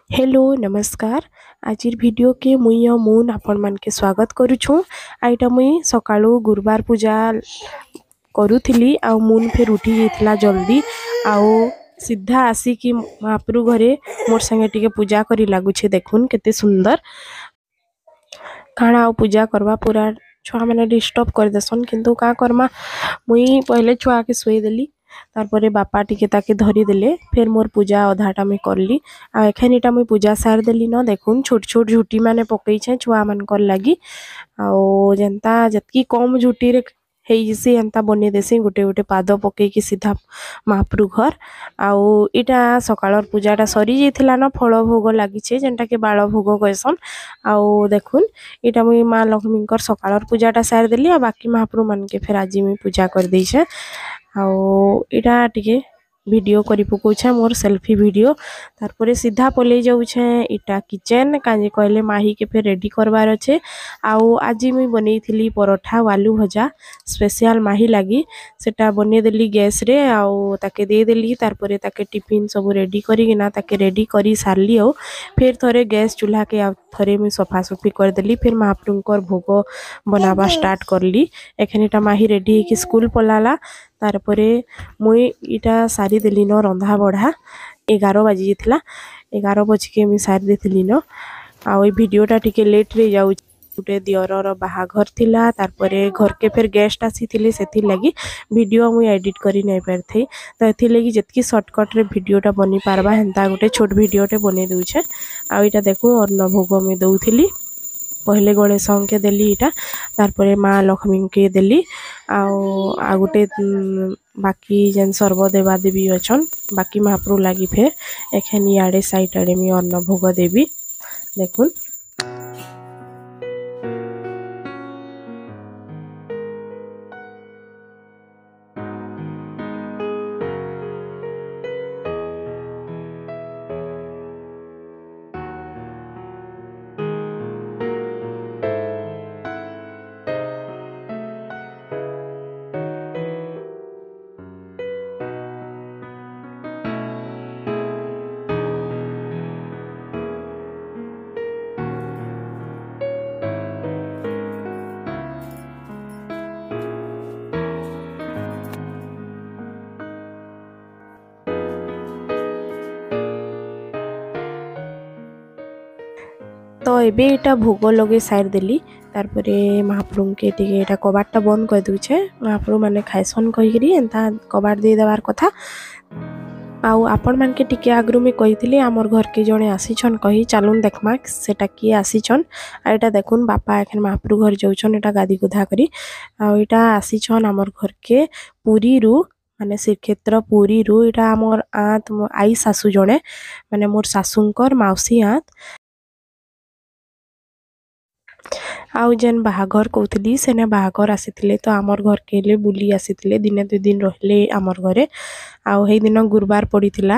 Hello नमस्कार। आज video के मुई और मून आपण मान के स्वागत करुछु। आइटा मुई सकाळु गुरुवार पूजा करूथिली आ मून फिर उठी जाइथिला जल्दी आउ सीधा आसी कि महाप्रभु घरे मोर संगे टिके पूजा करी लागुछे। देखुन केते सुंदर खाना पूजा करवा पूरा छुआ मैंने डिस्टर्ब कर देसन किंतु का करमा मुई पहले छुआ के सोई देली तारपरे बापा टिके ताके धरी देले फिर मोर पूजा अधाटा मुई करली आ एखनिटा मुई पूजा सार देली न। देखुन छोट छोट झुटी माने पकई छे छुआ मन कर लागी आउ जनता जतकी कम झुटी रे हेइसी एंता बने देसी गोटे गोटे पाद पकई की सीधा महाप्रभु घर आउ इटा सकाळर पूजाटा सरी जाइथिला न। फल भोग लागी छे जेंटा के बाळ भोग कहसन आउ देखुन इटा मुई माँ लक्ष्मी कर सकाळर पूजाटा सार देली आ बाकी महाप्रभु मन के फिर आज मुई पूजा कर दै छे आउ इटा टिके वीडियो करी पकोछे मोर सेल्फी वीडियो तारपरे सीधा पले जाउछे इटा किचन काजे कहले माही के फिर रेडी करबार अच्छे आउ आज मुई बनैथिली परोठा आलू भजा स्पेशल माही लागी सेटा बने देली गैस रे आउ ताके दे देली तारपरे ताके टिफिन सब रेडी करी ना ताके रेडी करी सारली आउ फिर थरे गैस चूल्हा के आ थरे मुई सफा सफी कर देली फिर महाप्रभुकर भोग बनावा स्टार्ट करली। एखनिटा माही रेडी कि स्कूल पलाला तारपरे मुई इटा सारी देली न रंधा बढ़ा 11 बाजी जितला 11 बज के मुई सारी देथिली न आ ओई वीडियोटा टिके लेट रे जाउ गुटे दियरर बाहाघर थिला तारपरे घर के फिर गेस्ट आसीथिले सेथि लागि वीडियो मुई एडिट करी नै परथै त एथि लागि जतकी शॉर्टकट रे वीडियोटा बनी पारबा हेंता गुटे छोट वीडियोटे बने दउछे आ इटा देखु अन्न भोग में दउथिली पहले गणेश के देली इटा तारपरे माँ लक्ष्मी के देली आ गोटे बाकी जेन सर्व देवा देवी अछन बाकी महाप्रभु लगी फिर एखन इे साइड आड़े मी अन्न भोग देवी। देखुन तो एबे इटा भोग लगे साइड देली तारपरे महाप्रभु के टिके इटा कबाटटा बंद कर दूछे महाप्रभु माने खाइसन कहिकरी एंता कबाट दे देवार कथा आउ आपण मान के टिके आगरु में कहिथिली हमर घर के जने आसीछन कहि चालुन देखमा सेटा की आसीछन आ इटा देखुन बापा एखन महाप्रभु घर जाउछन इटा गादी गुधा करी आ इटा आसीछन हमर घर के पुरी रु माने श्रीक्षेत्र पुरी रु इटा हमर आंत आई सासू जने माने मोर सासूंकर माउसी आंत आउ जेन बाहाघर कहती सेने बाहाघर आसीथिले तो आमर घर के लिए बुली आसीथिले दिने 2 दिन रहले आमर घरे आउ हे दिन गुरुवार पड़ीथिला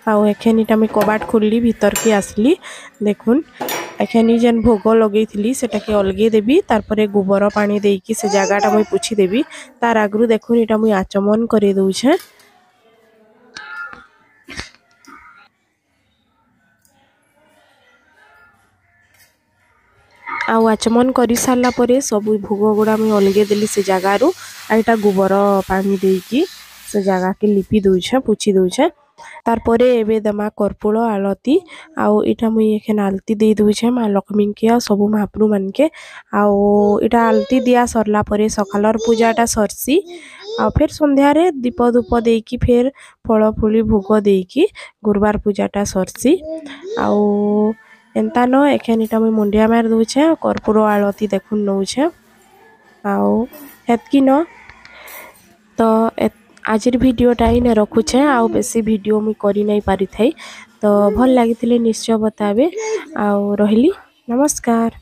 आउ एखन इटा मैं कबाट खोलली भीतर के आसली। देखुन एखन जेन भोग लगेइथिली सेटा के अलगे देबी तारपरे गोबर पानी देकी से जगाटा मैं पुछि देबी तार आगरु देखुन इटा मैं आचमन करे दउछे आउ आचमन करी सारला परे सब भोग गुड़ा मुई अलगे देली से जगारू आइटा गोबर पानी देकी से जगह के लिपि दउछे पुछि दउछे तारपरे एबे दमा कर्पूर आलती आउ इटा मुई एखन आलती दे दउछे माँ लक्ष्मी के आ सब महाप्रभु मन के आउ इटा आलती दिया सरला परे सकालर पूजाटा सरसी आ फिर संध्या रे दीप धूप देकी फिर फल फुली भोग देकी गुरुवार पूजाटा सरसी आउ एंता न एखन इटा मुई मुंडिया मार दउछे कर्पूर आलती देखुन नउछे आउ हेतकी न तो आज वीडियोटा ही ने रखुछे आउ बेसी वीडियो मुई करी नहीं पारि थाई तो भल लागिथिले निश्चय बताबे आउ रहिली नमस्कार।